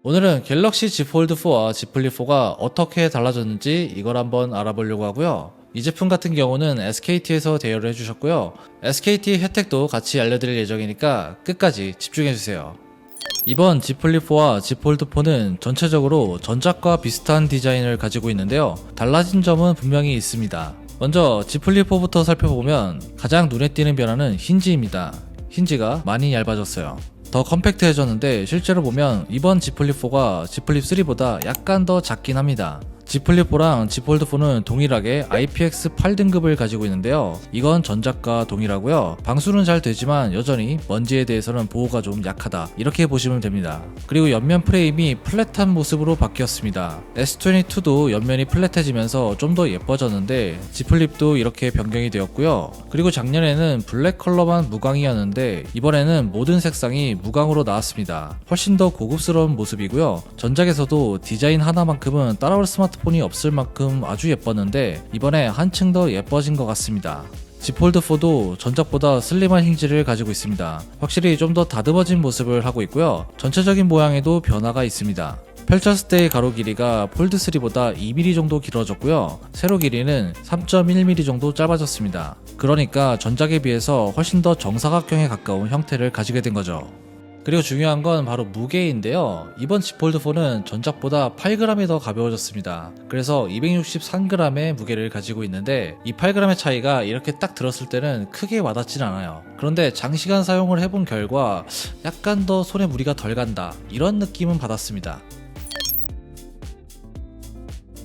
오늘은 갤럭시 Z 폴드4와 Z 플립4가 어떻게 달라졌는지 이걸 한번 알아보려고 하고요. 이 제품 같은 경우는 SKT에서 대여를 해주셨고요. SKT 혜택도 같이 알려드릴 예정이니까 끝까지 집중해주세요. 이번 Z 플립4와 Z 폴드4는 전체적으로 전작과 비슷한 디자인을 가지고 있는데요. 달라진 점은 분명히 있습니다. 먼저 Z 플립4부터 살펴보면 가장 눈에 띄는 변화는 힌지입니다. 힌지가 많이 얇아졌어요. 더 컴팩트해졌는데 실제로 보면 이번 Z 플립4가 Z 플립3보다 약간 더 작긴 합니다. Z 플립4랑 Z 폴드4는 동일하게 IPX 8등급을 가지고 있는데요. 이건 전작과 동일하고요. 방수는 잘 되지만 여전히 먼지에 대해서는 보호가 좀 약하다, 이렇게 보시면 됩니다. 그리고 옆면 프레임이 플랫한 모습으로 바뀌었습니다. S22도 옆면이 플랫해지면서 좀 더 예뻐졌는데 Z 플립도 이렇게 변경이 되었고요. 그리고 작년에는 블랙 컬러만 무광이었는데 이번에는 모든 색상이 무광으로 나왔습니다. 훨씬 더 고급스러운 모습이고요. 전작에서도 디자인 하나만큼은 따라올 스마트폰이 없을 만큼 아주 예뻤는데 이번에 한층 더 예뻐진 것 같습니다. Z 폴드4도 전작보다 슬림한 힌지를 가지고 있습니다. 확실히 좀 더 다듬어진 모습을 하고 있고요. 전체적인 모양에도 변화가 있습니다. 펼쳤을 때의 가로 길이가 폴드3보다 2mm 정도 길어졌고요. 세로 길이는 3.1mm 정도 짧아졌습니다. 그러니까 전작에 비해서 훨씬 더 정사각형에 가까운 형태를 가지게 된 거죠. 그리고 중요한 건 바로 무게인데요. 이번 Z 폴드4는 전작보다 8g이 더 가벼워졌습니다. 그래서 263g의 무게를 가지고 있는데 이 8g의 차이가 이렇게 딱 들었을 때는 크게 와닿진 않아요. 그런데 장시간 사용을 해본 결과 약간 더 손에 무리가 덜 간다, 이런 느낌은 받았습니다.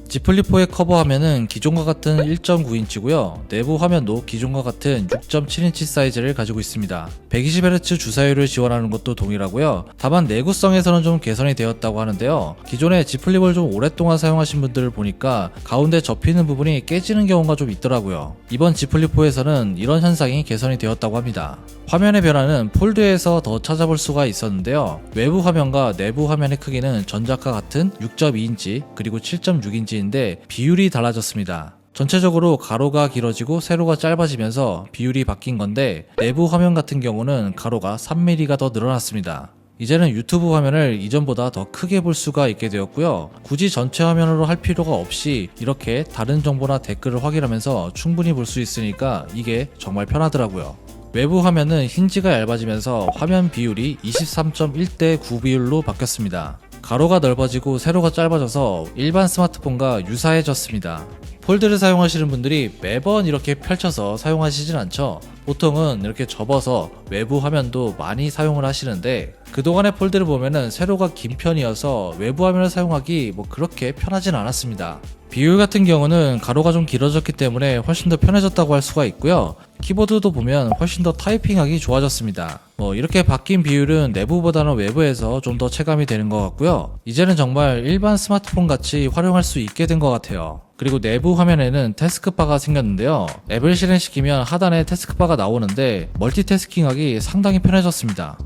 Z 플립4의 커버 화면은 기존과 같은 1.9인치고요. 내부 화면도 기존과 같은 6.7인치 사이즈를 가지고 있습니다. 120Hz 주사율을 지원하는 것도 동일하고요. 다만 내구성에서는 좀 개선이 되었다고 하는데요. 기존에 Z 플립을 좀 오랫동안 사용하신 분들을 보니까 가운데 접히는 부분이 깨지는 경우가 좀 있더라고요. 이번 Z 플립4에서는 이런 현상이 개선이 되었다고 합니다. 화면의 변화는 폴드에서 더 찾아볼 수가 있었는데요. 외부 화면과 내부 화면의 크기는 전작과 같은 6.2인치 그리고 7.6인치인데 비율이 달라졌습니다. 전체적으로 가로가 길어지고 세로가 짧아지면서 비율이 바뀐 건데 내부 화면 같은 경우는 가로가 3mm가 더 늘어났습니다. 이제는 유튜브 화면을 이전보다 더 크게 볼 수가 있게 되었고요. 굳이 전체 화면으로 할 필요가 없이 이렇게 다른 정보나 댓글을 확인하면서 충분히 볼 수 있으니까 이게 정말 편하더라고요. 외부 화면은 힌지가 얇아지면서 화면 비율이 23.1대 9 비율로 바뀌었습니다. 가로가 넓어지고 세로가 짧아져서 일반 스마트폰과 유사해졌습니다. 폴드를 사용하시는 분들이 매번 이렇게 펼쳐서 사용하시진 않죠. 보통은 이렇게 접어서 외부 화면도 많이 사용을 하시는데 그동안의 폴드를 보면은 세로가 긴 편이어서 외부 화면을 사용하기 그렇게 편하진 않았습니다. 비율 같은 경우는 가로가 좀 길어졌기 때문에 훨씬 더 편해졌다고 할 수가 있고요. 키보드도 보면 훨씬 더 타이핑하기 좋아졌습니다. 이렇게 바뀐 비율은 내부보다는 외부에서 좀 더 체감이 되는 것 같고요. 이제는 정말 일반 스마트폰 같이 활용할 수 있게 된 것 같아요. 그리고 내부 화면에는 태스크바가 생겼는데요. 앱을 실행시키면 하단에 태스크바가 나오는데 멀티태스킹하기 상당히 편해졌습니다.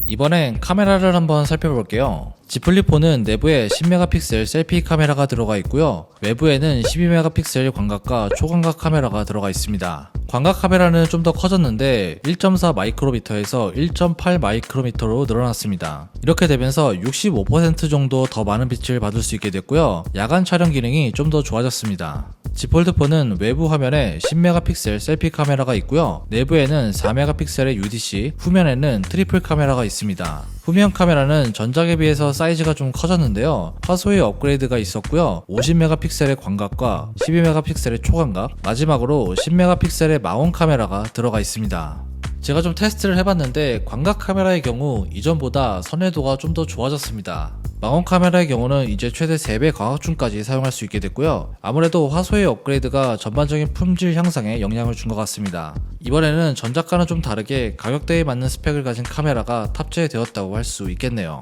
이번엔 카메라를 한번 살펴볼게요. Z 플립4는 내부에 10메가픽셀 셀피 카메라가 들어가 있고요. 외부에는 12메가픽셀 광각과 초광각 카메라가 들어가 있습니다. 광각 카메라는 좀 더 커졌는데 1.4 마이크로미터에서 1.8 마이크로미터로 늘어났습니다. 이렇게 되면서 65% 정도 더 많은 빛을 받을 수 있게 됐고요. 야간 촬영 기능이 좀 더 좋아졌습니다. Z 폴드4는 외부 화면에 10메가픽셀 셀피 카메라가 있고요. 내부에는 4메가픽셀의 UDC, 후면에는 트리플 카메라가 있습니다. 후면 카메라는 전작에 비해서 사이즈가 좀 커졌는데요. 화소의 업그레이드가 있었고요. 50메가픽셀의 광각과 12메가픽셀의 초광각, 마지막으로 10메가픽셀의 망원 카메라가 들어가 있습니다. 제가 좀 테스트를 해봤는데 광각 카메라의 경우 이전보다 선회도가 좀 더 좋아졌습니다. 망원 카메라의 경우는 이제 최대 3배 광학줌까지 사용할 수 있게 됐고요. 아무래도 화소의 업그레이드가 전반적인 품질 향상에 영향을 준 것 같습니다. 이번에는 전작과는 좀 다르게 가격대에 맞는 스펙을 가진 카메라가 탑재되었다고 할 수 있겠네요.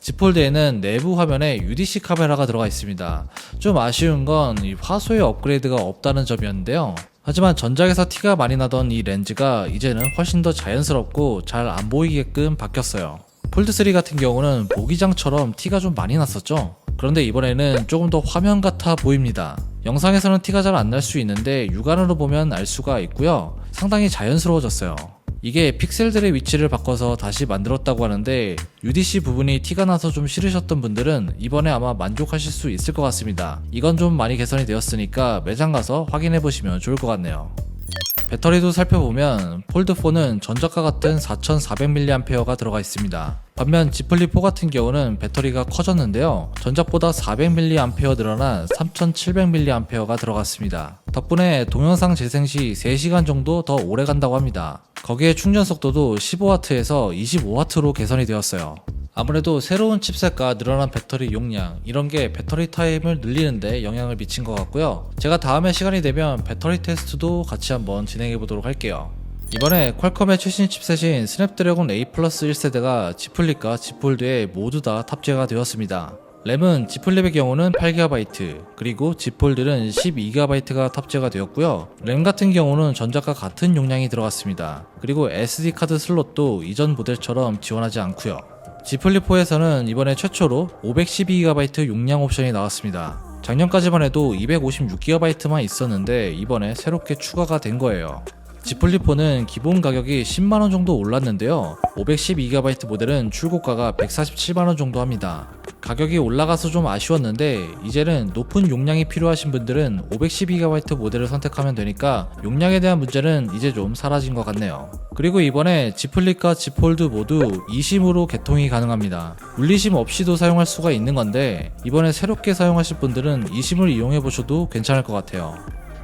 Z 폴드에는 내부 화면에 UDC 카메라가 들어가 있습니다. 좀 아쉬운 건 이 화소의 업그레이드가 없다는 점이었는데요. 하지만 전작에서 티가 많이 나던 이 렌즈가 이제는 훨씬 더 자연스럽고 잘 안 보이게끔 바뀌었어요. 폴드3 같은 경우는 모기장처럼 티가 좀 많이 났었죠. 그런데 이번에는 조금 더 화면 같아 보입니다. 영상에서는 티가 잘 안 날 수 있는데 육안으로 보면 알 수가 있고요. 상당히 자연스러워졌어요. 이게 픽셀들의 위치를 바꿔서 다시 만들었다고 하는데 UDC 부분이 티가 나서 좀 싫으셨던 분들은 이번에 아마 만족하실 수 있을 것 같습니다. 이건 좀 많이 개선이 되었으니까 매장 가서 확인해 보시면 좋을 것 같네요. 배터리도 살펴보면 폴드4는 전작과 같은 4400mAh가 들어가 있습니다. 반면 Z 플립 4 같은 경우는 배터리가 커졌는데요. 전작보다 400mAh 늘어난 3700mAh가 들어갔습니다. 덕분에 동영상 재생 시 3시간 정도 더 오래 간다고 합니다. 거기에 충전 속도도 15W에서 25W로 개선이 되었어요. 아무래도 새로운 칩셋과 늘어난 배터리 용량 이런 게 배터리 타임을 늘리는데 영향을 미친 것 같고요. 제가 다음에 시간이 되면 배터리 테스트도 같이 한번 진행해 보도록 할게요. 이번에 퀄컴의 최신 칩셋인 스냅드래곤 A 플러스 1세대가 Z 플립과 Z 폴드에 모두 다 탑재가 되었습니다. 램은 Z 플립의 경우는 8GB, 그리고 Z 폴드는 12GB가 탑재가 되었고요. 램 같은 경우는 전작과 같은 용량이 들어갔습니다. 그리고 SD 카드 슬롯도 이전 모델처럼 지원하지 않고요. Z 플립 4에서는 이번에 최초로 512GB 용량 옵션이 나왔습니다. 작년까지만 해도 256GB만 있었는데 이번에 새롭게 추가가 된 거예요. Z 플립 4는 기본 가격이 10만원 정도 올랐는데요. 512GB 모델은 출고가가 147만원 정도 합니다. 가격이 올라가서 좀 아쉬웠는데 이제는 높은 용량이 필요하신 분들은 512GB 모델을 선택하면 되니까 용량에 대한 문제는 이제 좀 사라진 것 같네요. 그리고 이번에 Z 플립과 Z 폴드 모두 eSIM으로 개통이 가능합니다. 물리심 없이도 사용할 수가 있는 건데 이번에 새롭게 사용하실 분들은 eSIM을 이용해 보셔도 괜찮을 것 같아요.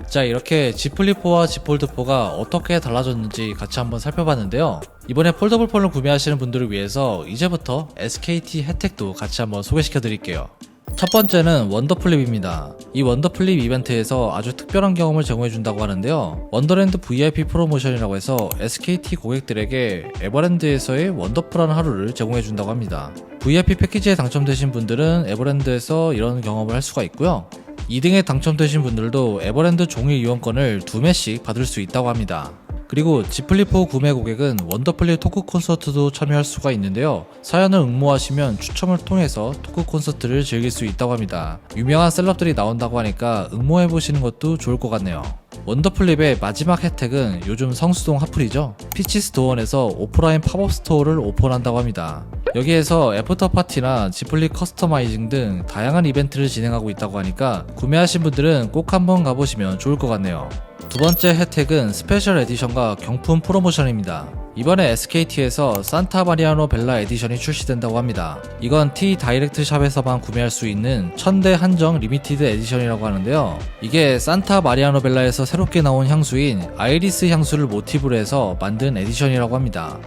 자, 이렇게 Z 플립 4와 Z 폴드 4가 어떻게 달라졌는지 같이 한번 살펴봤는데요. 이번에 폴더블 폰을 구매하시는 분들을 위해서 이제부터 SKT 혜택도 같이 한번 소개시켜 드릴게요. 첫 번째는 원더플립입니다. 이 원더플립 이벤트에서 아주 특별한 경험을 제공해준다고 하는데요. 원더랜드 VIP 프로모션이라고 해서 SKT 고객들에게 에버랜드에서의 원더풀한 하루를 제공해준다고 합니다. VIP 패키지에 당첨되신 분들은 에버랜드에서 이런 경험을 할 수가 있고요. 2등에 당첨되신 분들도 에버랜드 종일 이용권을 2매씩 받을 수 있다고 합니다. 그리고 Z 플립 4 구매 고객은 원더플립 토크 콘서트도 참여할 수가 있는데요. 사연을 응모하시면 추첨을 통해서 토크 콘서트를 즐길 수 있다고 합니다. 유명한 셀럽들이 나온다고 하니까 응모해보시는 것도 좋을 것 같네요. 원더플립의 마지막 혜택은 요즘 성수동 핫플이죠. 피치스토어에서 오프라인 팝업 스토어를 오픈한다고 합니다. 여기에서 애프터 파티나 Z 플립 커스터마이징 등 다양한 이벤트를 진행하고 있다고 하니까 구매하신 분들은 꼭 한번 가보시면 좋을 것 같네요. 두 번째 혜택은 스페셜 에디션과 경품 프로모션입니다. 이번에 SKT에서 산타 마리아노 벨라 에디션이 출시된다고 합니다. 이건 T 다이렉트 샵에서만 구매할 수 있는 1000대 한정 리미티드 에디션이라고 하는데요. 이게 산타 마리아노 벨라에서 새롭게 나온 향수인 아이리스 향수를 모티브로 해서 만든 에디션이라고 합니다.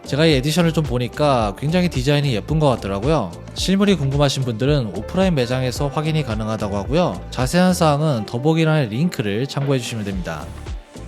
제가 이 에디션을 좀 보니까 굉장히 디자인이 예쁜 것 같더라고요. 실물이 궁금하신 분들은 오프라인 매장에서 확인이 가능하다고 하고요. 자세한 사항은 더보기란의 링크를 참고해 주시면 됩니다.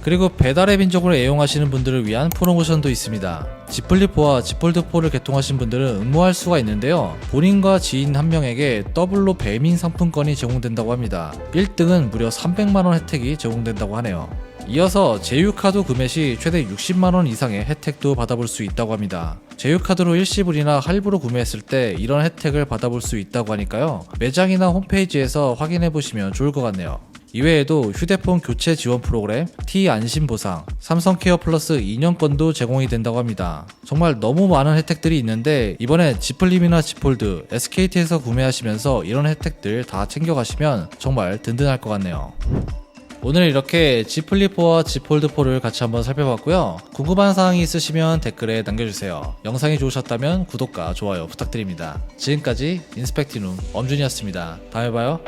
그리고 배달의 민족을 애용하시는 분들을 위한 프로모션도 있습니다. Z 플립 4와 Z 폴드 4를 개통하신 분들은 응모할 수가 있는데요. 본인과 지인 한 명에게 더블로 배민 상품권이 제공된다고 합니다. 1등은 무려 300만원 혜택이 제공된다고 하네요. 이어서 제휴카드 구매 시 최대 60만원 이상의 혜택도 받아볼 수 있다고 합니다. 제휴카드로 일시불이나 할부로 구매했을 때 이런 혜택을 받아볼 수 있다고 하니까요. 매장이나 홈페이지에서 확인해보시면 좋을 것 같네요. 이외에도 휴대폰 교체 지원 프로그램, T 안심 보상, 삼성 케어 플러스 2년권도 제공이 된다고 합니다. 정말 너무 많은 혜택들이 있는데 이번에 Z 플립이나 Z 폴드, SKT에서 구매하시면서 이런 혜택들 다 챙겨가시면 정말 든든할 것 같네요. 오늘 이렇게 Z 플립 4와 Z 폴드 4를 같이 한번 살펴봤고요. 궁금한 사항이 있으시면 댓글에 남겨주세요. 영상이 좋으셨다면 구독과 좋아요 부탁드립니다. 지금까지 인스펙티눔 엄준이었습니다. 다음에 봐요.